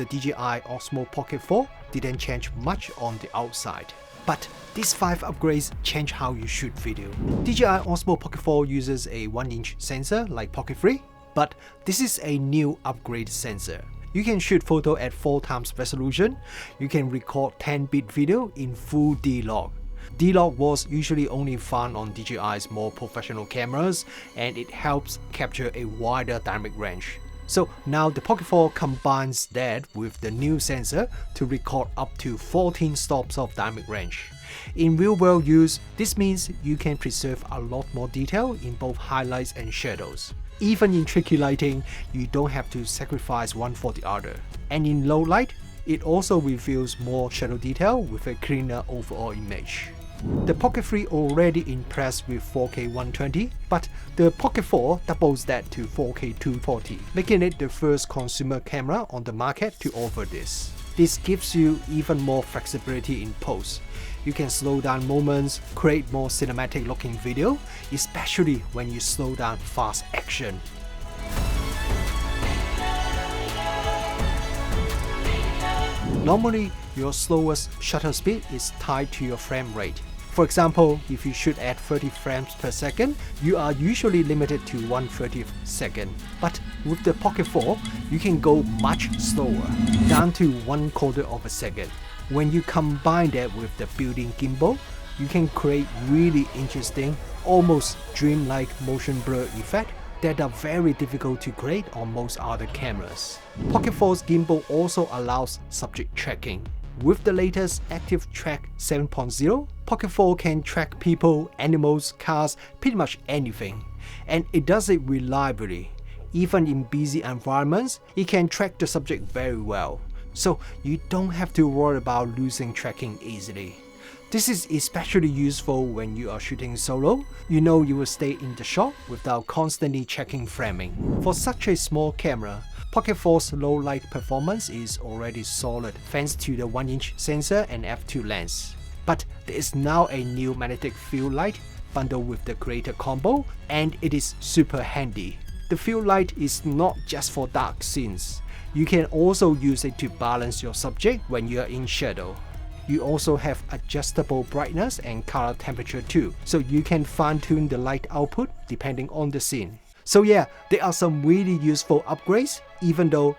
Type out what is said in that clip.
the DJI Osmo Pocket 4 didn't change much on the outside. But these 5 upgrades change how you shoot video. DJI Osmo Pocket 4 uses a 1-inch sensor like Pocket 3, but this is a new upgrade sensor. You can shoot photo at 4x resolution. You can record 10-bit video in full D-Log. D-Log was usually only found on DJI's more professional cameras, and it helps capture a wider dynamic range. So now the Pocket 4 combines that with the new sensor to record up to 14 stops of dynamic range. In real-world use, this means you can preserve a lot more detail in both highlights and shadows. Even in tricky lighting, you don't have to sacrifice one for the other. And in low light, it also reveals more shadow detail with a cleaner overall image. The Pocket 3 already impressed with 4K 120, but the Pocket 4 doubles that to 4K 240, making it the first consumer camera on the market to offer this. This gives you even more flexibility in post. You can slow down moments, create more cinematic looking video, especially when you slow down fast action. Normally, your slowest shutter speed is tied to your frame rate. For example, if you shoot at 30 frames per second, you are usually limited to 1/30th second. But with the Pocket 4, you can go much slower, down to 1/4 of a second. When you combine that with the built-in gimbal, you can create really interesting, almost dreamlike motion blur effect that are very difficult to create on most other cameras. Pocket 4's gimbal also allows subject tracking. With the latest Active Track 7.0, Pocket 4 can track people, animals, cars, pretty much anything. And it does it reliably. Even in busy environments, it can track the subject very well. So you don't have to worry about losing tracking easily. This is especially useful when you are shooting solo. You know you will stay in the shot without constantly checking framing. For such a small camera, Pocket 4's low light performance is already solid thanks to the 1-inch sensor and f2 lens. But there is now a new magnetic field light bundled with the Creator combo, and it is super handy. The field light is not just for dark scenes. You can also use it to balance your subject when you are in shadow. You also have adjustable brightness and color temperature too, so you can fine-tune the light output depending on the scene. So yeah, there are some really useful upgrades, even though